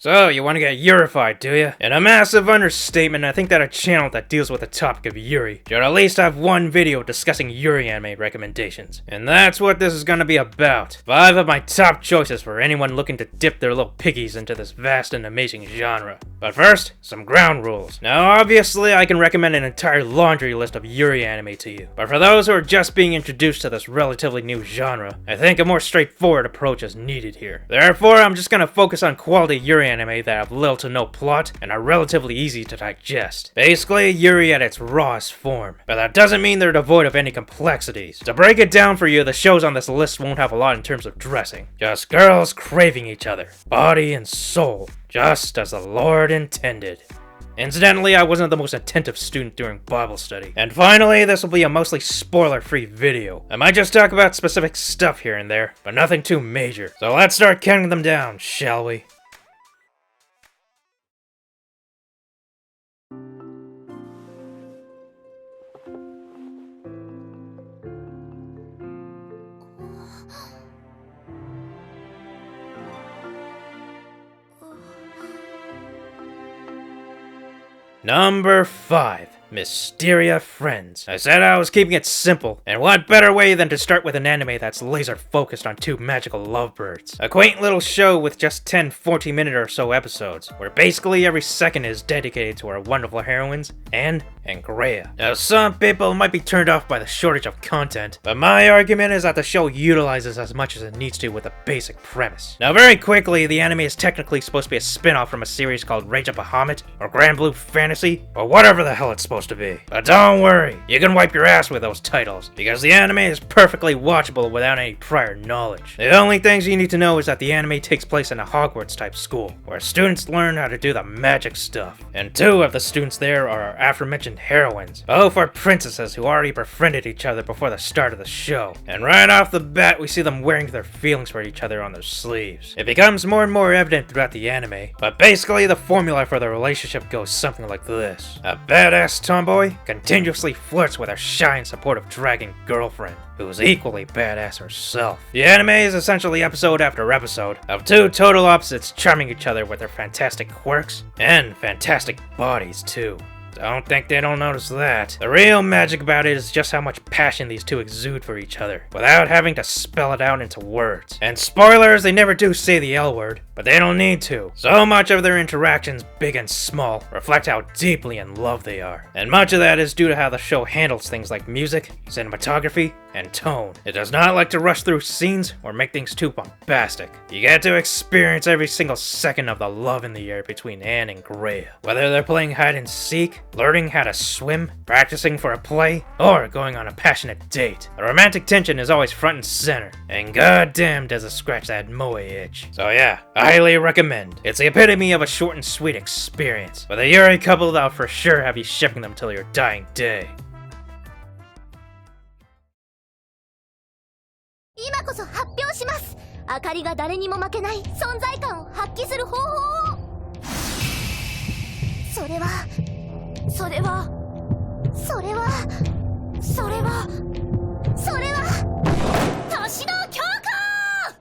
So, you want to get Yurified, do you? In a massive understatement, I think that a channel that deals with the topic of Yuri should at least have one video discussing Yuri anime recommendations. And that's what this is gonna be about. 5 of my top choices for anyone looking to dip their little piggies into this vast and amazing genre. But first, some ground rules. Now, obviously, I can recommend an entire laundry list of Yuri anime to you. But for those who are just being introduced to this relatively new genre, I think a more straightforward approach is needed here. Therefore, I'm just gonna focus on quality Yuri anime that have little to no plot and are relatively easy to digest. Basically, Yuri at its rawest form. But that doesn't mean they're devoid of any complexities. To break it down for you, the shows on this list won't have a lot in terms of dressing. Just girls craving each other, body and soul, just as the Lord intended. Incidentally, I wasn't the most attentive student during Bible study. And finally, this will be a mostly spoiler-free video. I might just talk about specific stuff here and there, but nothing too major. So let's start counting them down, shall we? Number 5. Mysteria Friends. I said I was keeping it simple, and what better way than to start with an anime that's laser focused on 2 magical lovebirds. A quaint little show with just 10 40-minute or so episodes, where basically every second is dedicated to our wonderful heroines, Anne and Greya. Now some people might be turned off by the shortage of content, but my argument is that the show utilizes as much as it needs to with a basic premise. Now very quickly, the anime is technically supposed to be a spin-off from a series called Rage of Bahamut, or Grand Blue Fantasy, or whatever the hell it's supposed to be. But don't worry, you can wipe your ass with those titles, because the anime is perfectly watchable without any prior knowledge. The only things you need to know is that the anime takes place in a Hogwarts-type school, where students learn how to do the magic stuff. And 2 of the students there are our aforementioned heroines. Both are princesses who already befriended each other before the start of the show. And right off the bat, we see them wearing their feelings for each other on their sleeves. It becomes more and more evident throughout the anime, but basically the formula for the relationship goes something like this. A badass tomboy continuously flirts with her shy and supportive dragon girlfriend, who's equally badass herself. The anime is essentially episode after episode of 2 total opposites charming each other with their fantastic quirks and fantastic bodies too. Don't think they don't notice that. The real magic about it is just how much passion these 2 exude for each other, without having to spell it out into words. And spoilers, they never do say the L word, but they don't need to. So much of their interactions, big and small, reflect how deeply in love they are. And much of that is due to how the show handles things like music, cinematography, and tone. It does not like to rush through scenes or make things too bombastic. You get to experience every single second of the love in the air between Anne and Greya. Whether they're playing hide and seek, learning how to swim, practicing for a play, or going on a passionate date, the romantic tension is always front and center, and goddamn does it scratch that moe itch. So yeah, I highly recommend. It's the epitome of a short and sweet experience. With a Yuri couple that'll for sure have you shipping them till your dying day. 今こそ発表します。あかりが誰にも負けない存在感を発揮する方法を。それは年の強化。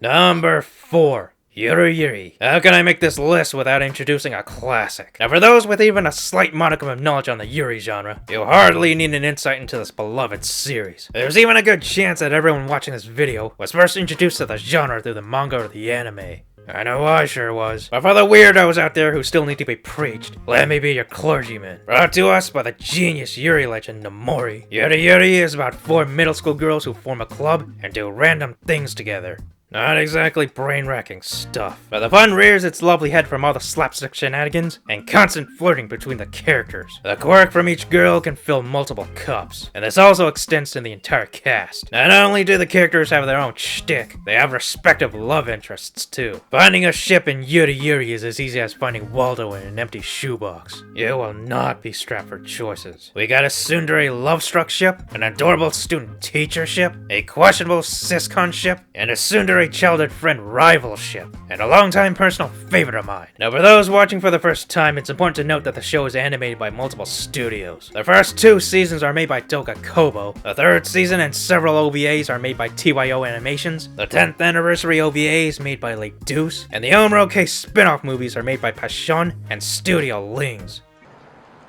Number 4. Yuri. How can I make this list without introducing a classic? Now for those with even a slight modicum of knowledge on the Yuri genre, you hardly need an insight into this beloved series. There's even a good chance that everyone watching this video was first introduced to the genre through the manga or the anime. I know I sure was. But for the weirdos out there who still need to be preached, let me be your clergyman. Brought to us by the genius Yuri legend Nomori. Yuri is about 4 middle school girls who form a club and do random things together. Not exactly brain-racking stuff, but the fun rears its lovely head from all the slapstick shenanigans and constant flirting between the characters. The quirk from each girl can fill multiple cups, and this also extends to the entire cast. Not only do the characters have their own shtick, they have respective love interests too. Finding a ship in Yuri is as easy as finding Waldo in an empty shoebox. You will not be strapped for choices. We got a tsundere love-struck ship, an adorable student-teacher ship, a questionable siscon ship, and a tsundere legendary childhood friend rivalship, and a longtime personal favorite of mine. Now for those watching for the first time, it's important to note that the show is animated by multiple studios. The first 2 seasons are made by Doga Kobo, the 3rd season and several OVAs are made by TYO Animations, the 10th anniversary OVA is made by Lake Deuce, and the Omuro spin-off movies are made by Passion and Studio Lings.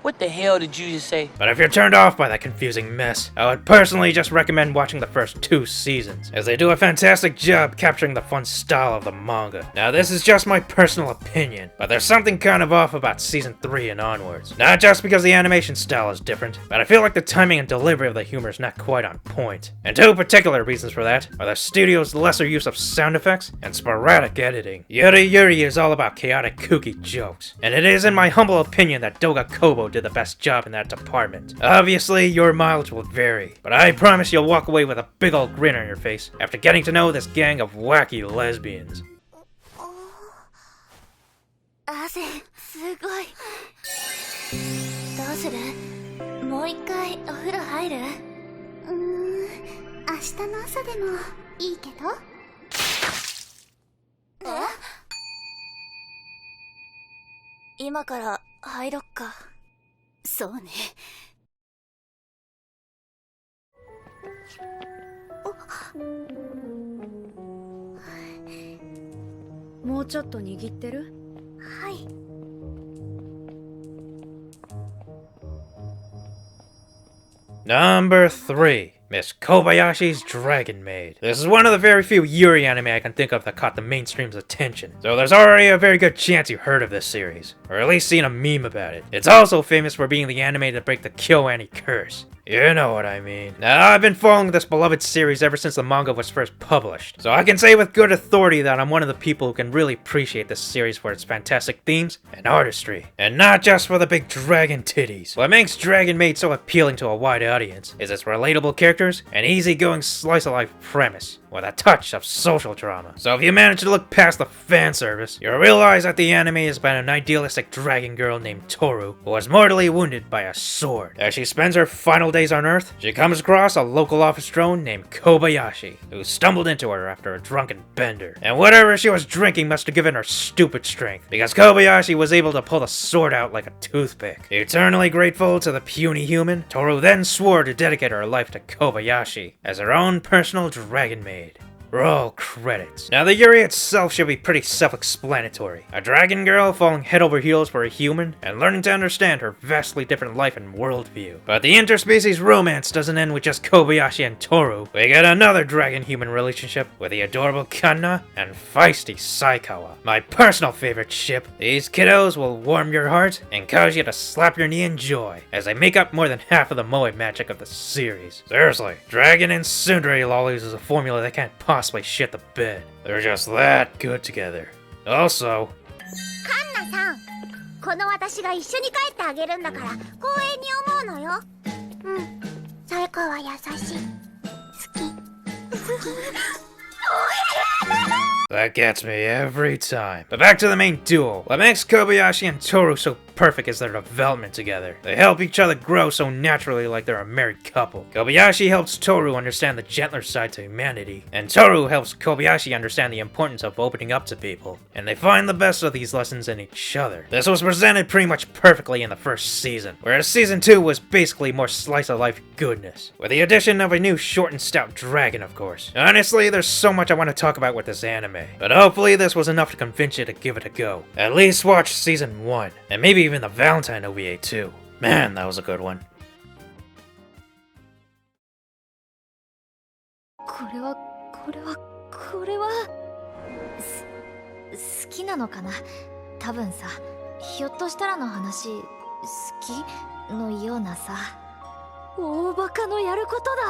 What the hell did you just say? But if you're turned off by that confusing mess, I would personally just recommend watching the first 2 seasons, as they do a fantastic job capturing the fun style of the manga. Now this is just my personal opinion, but there's something kind of off about season 3 and onwards. Not just because the animation style is different, but I feel like the timing and delivery of the humor is not quite on point. And 2 particular reasons for that are the studio's lesser use of sound effects and sporadic editing. Yuri is all about chaotic kooky jokes, and it is in my humble opinion that Doga Kobo did the best job in that department. Obviously, your mileage will vary, but I promise you'll walk away with a big ol' grin on your face after getting to know this gang of wacky lesbians. 汗すごい。どうする？もう一回お風呂入る？明日の朝でもいいけど。え？今から入ろっか。そうね。もうちょっと握ってる？はい。Number 3. Miss Kobayashi's Dragon Maid. This is one of the very few Yuri anime I can think of that caught the mainstream's attention, so there's already a very good chance you heard of this series, or at least seen a meme about it. It's also famous for being the anime to break the KyoAni curse. You know what I mean. Now, I've been following this beloved series ever since the manga was first published, so I can say with good authority that I'm one of the people who can really appreciate this series for its fantastic themes and artistry, and not just for the big dragon titties. What makes Dragon Maid so appealing to a wide audience is its relatable characters and easygoing slice-of-life premise, with a touch of social drama. So if you manage to look past the fan service, you'll realize that the anime is about an idealistic dragon girl named Toru, who was mortally wounded by a sword. As she spends her final days on Earth, she comes across a local office drone named Kobayashi, who stumbled into her after a drunken bender. And whatever she was drinking must have given her stupid strength, because Kobayashi was able to pull the sword out like a toothpick. Eternally grateful to the puny human, Toru then swore to dedicate her life to Kobayashi as her own personal dragon maid. Roll credits. Now the Yuri itself should be pretty self-explanatory. A dragon girl falling head over heels for a human, and learning to understand her vastly different life and worldview. But the interspecies romance doesn't end with just Kobayashi and Toru. We get another dragon-human relationship with the adorable Kanna and feisty Saikawa. My personal favorite ship. These kiddos will warm your heart and cause you to slap your knee in joy, as they make up more than half of the moe magic of the series. Seriously, dragon and tsundere lollies is a formula that can't possibly shit the bed. They're just that good together. Also, カンナさん、この私が一緒に帰ってあげるんだから光栄に思うのよ。うん、サイカは優しい。好き。that gets me every time. But back to the main duo. What makes Kobayashi and Toru so perfect is their development together. They help each other grow so naturally like they're a married couple. Kobayashi helps Toru understand the gentler side to humanity, and Toru helps Kobayashi understand the importance of opening up to people. And they find the best of these lessons in each other. This was presented pretty much perfectly in the first season, whereas season 2 was basically more slice-of-life goodness, with the addition of a new short and stout dragon, of course. Honestly, there's so much I want to talk about with this anime, but hopefully this was enough to convince you to give it a go. At least watch season 1, and maybe even the Valentine OVA too. Man, that was a good one. これは好きなのかな。多分さ、ひょっとしたらの話、好きのようなさ。大バカのやることだ。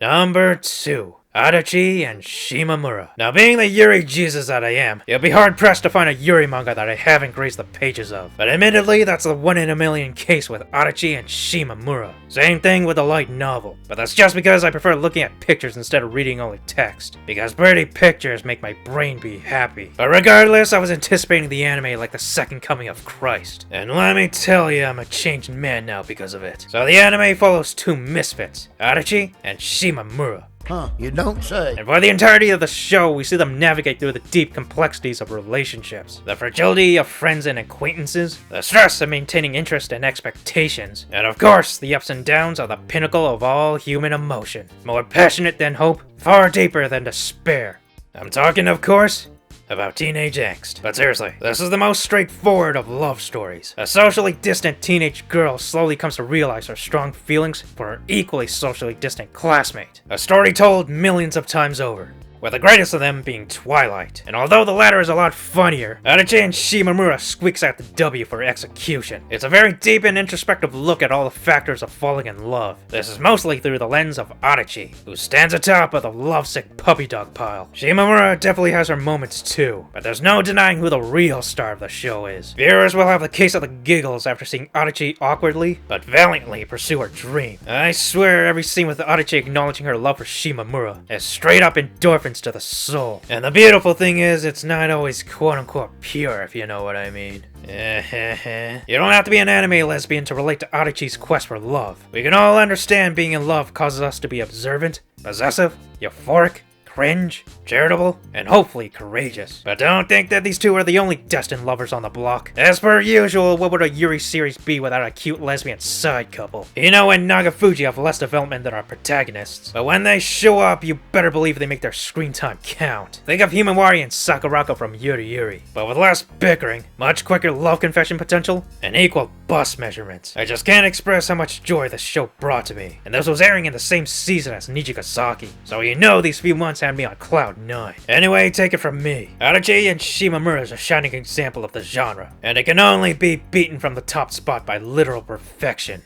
Number 2. Adachi and Shimamura. Now, being the Yuri Jesus that I am, you'll be hard-pressed to find a Yuri manga that I haven't graced the pages of. But admittedly, that's the 1 in a million case with Adachi and Shimamura. Same thing with the light novel. But that's just because I prefer looking at pictures instead of reading only text. Because pretty pictures make my brain be happy. But regardless, I was anticipating the anime like the second coming of Christ. And let me tell you, I'm a changed man now because of it. So the anime follows two misfits, Adachi and Shimamura. Huh, you don't say. And for the entirety of the show, we see them navigate through the deep complexities of relationships, the fragility of friends and acquaintances, the stress of maintaining interest and expectations, and of course, the ups and downs are the pinnacle of all human emotion. More passionate than hope, far deeper than despair. I'm talking, of course, about teenage angst. But seriously, this is the most straightforward of love stories. A socially distant teenage girl slowly comes to realize her strong feelings for her equally socially distant classmate. A story told millions of times over, with the greatest of them being Twilight. And although the latter is a lot funnier, Adachi and Shimamura squeaks out the W for execution. It's a very deep and introspective look at all the factors of falling in love. This is mostly through the lens of Adachi, who stands atop of the lovesick puppy dog pile. Shimamura definitely has her moments too, but there's no denying who the real star of the show is. Viewers will have the case of the giggles after seeing Adachi awkwardly, but valiantly pursue her dream. I swear every scene with Adachi acknowledging her love for Shimamura is straight up endorphins to the soul. And the beautiful thing is, it's not always quote-unquote pure, if you know what I mean. You don't have to be an anime lesbian to relate to Adachi's quest for love. We can all understand being in love causes us to be observant, possessive, euphoric, cringe, charitable, and hopefully courageous. But don't think that these two are the only destined lovers on the block. As per usual, what would a Yuri series be without a cute lesbian side couple? Ino and Nagafuji have less development than our protagonists, but when they show up, you better believe they make their screen time count. Think of Himawari and Sakurako from Yuri, but with less bickering, much quicker love confession potential, and equal bust measurements. I just can't express how much joy this show brought to me, and this was airing in the same season as Nijigasaki, so you know these few months had me on cloud 9. Anyway, take it from me. Adachi and Shimamura is a shining example of the genre, and it can only be beaten from the top spot by literal perfection.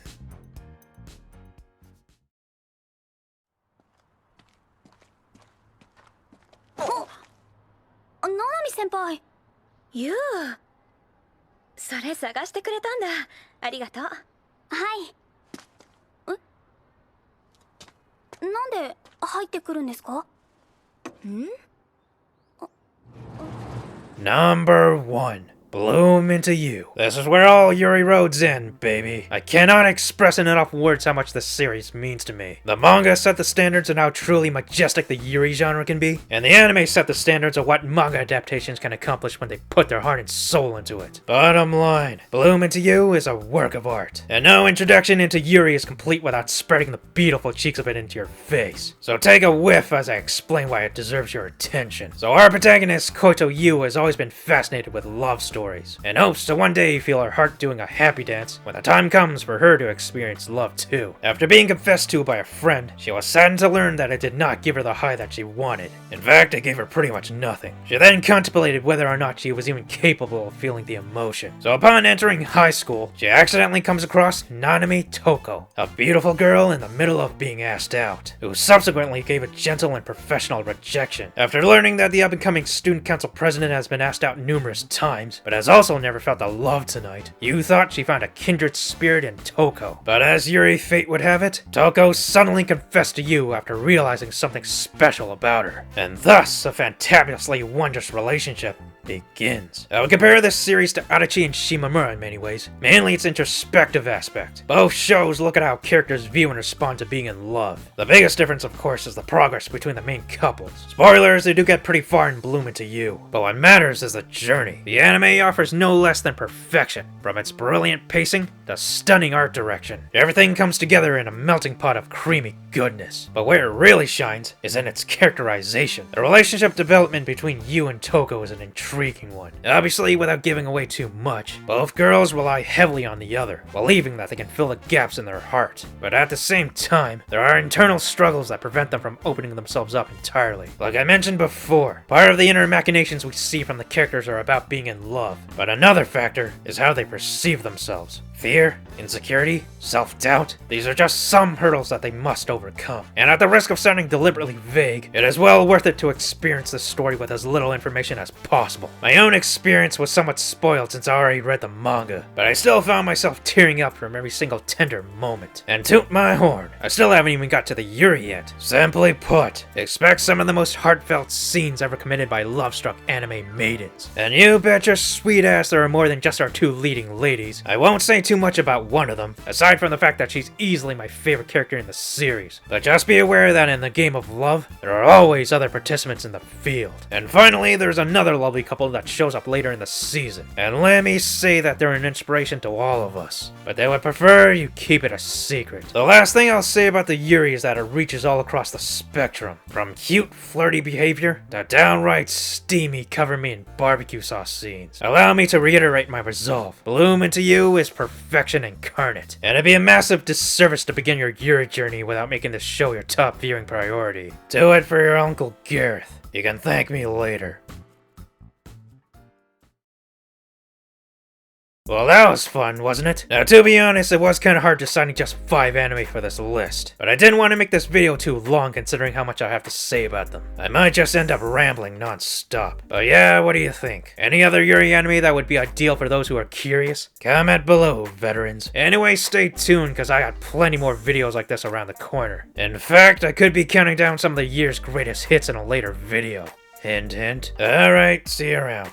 Oh, Nanami senpai. You それ探してくれたんだ。ありがとう。はい。なんで入ってくるんですか？ Number 1. Bloom into you. This is where all Yuri roads end, baby. I cannot express in enough words how much this series means to me. The manga set the standards of how truly majestic the Yuri genre can be, and the anime set the standards of what manga adaptations can accomplish when they put their heart and soul into it. Bottom line, Bloom into you is a work of art, and no introduction into Yuri is complete without spreading the beautiful cheeks of it into your face. So take a whiff as I explain why it deserves your attention. So our protagonist, Koto Yu, has always been fascinated with love stories, and hopes to one day feel her heart doing a happy dance when the time comes for her to experience love too. After being confessed to by a friend, she was saddened to learn that it did not give her the high that she wanted. In fact, it gave her pretty much nothing. She then contemplated whether or not she was even capable of feeling the emotion. So upon entering high school, she accidentally comes across Nanami Toko, a beautiful girl in the middle of being asked out, who subsequently gave a gentle and professional rejection. After learning that the up-and-coming student council president has been asked out numerous times, but has also never felt the love tonight, you thought she found a kindred spirit in Toko. But as Yuri fate would have it, Toko suddenly confessed to you after realizing something special about her. And thus, a fantabulously wondrous relationship begins. I would compare this series to Adachi and Shimamura in many ways, mainly its introspective aspect. Both shows look at how characters view and respond to being in love. The biggest difference, of course, is the progress between the main couples. Spoilers, they do get pretty far in Bloom into you, but what matters is the journey. The anime offers no less than perfection, from its brilliant pacing to stunning art direction. Everything comes together in a melting pot of creamy goodness. But where it really shines is in its characterization. The relationship development between Yu and Toko is an intriguing one. Obviously, without giving away too much, both girls rely heavily on the other, believing that they can fill the gaps in their heart. But at the same time, there are internal struggles that prevent them from opening themselves up entirely. Like I mentioned before, part of the inner machinations we see from the characters are about being in love, but another factor is how they perceive themselves. Fear, insecurity, self-doubt, these are just some hurdles that they must overcome. And at the risk of sounding deliberately vague, it is well worth it to experience this story with as little information as possible. My own experience was somewhat spoiled since I already read the manga, but I still found myself tearing up from every single tender moment. And toot my horn, I still haven't even got to the Yuri yet. Simply put, expect some of the most heartfelt scenes ever committed by love-struck anime maidens. And you bet your sweet ass there are more than just our two leading ladies. I won't say too much about one of them, aside from the fact that she's easily my favorite character in the series. But just be aware that in the game of love, there are always other participants in the field. And finally, there's another lovely couple that shows up later in the season. And let me say that they're an inspiration to all of us. But they would prefer you keep it a secret. The last thing I'll say about the Yuri is that it reaches all across the spectrum. From cute, flirty behavior to downright steamy cover-me in barbecue sauce scenes. Allow me to reiterate my resolve. Bloom into you is perfection incarnate. And it'd be a massive disservice to begin your Yuri journey without making this show your top viewing priority. Do it for your Uncle Gareth. You can thank me later. Well, that was fun, wasn't it? Now, to be honest, it was kinda hard deciding just 5 anime for this list. But I didn't want to make this video too long considering how much I have to say about them. I might just end up rambling non-stop. But yeah, what do you think? Any other Yuri anime that would be ideal for those who are curious? Comment below, veterans. Anyway, stay tuned, cause I got plenty more videos like this around the corner. In fact, I could be counting down some of the year's greatest hits in a later video. Hint, hint. Alright, see you around.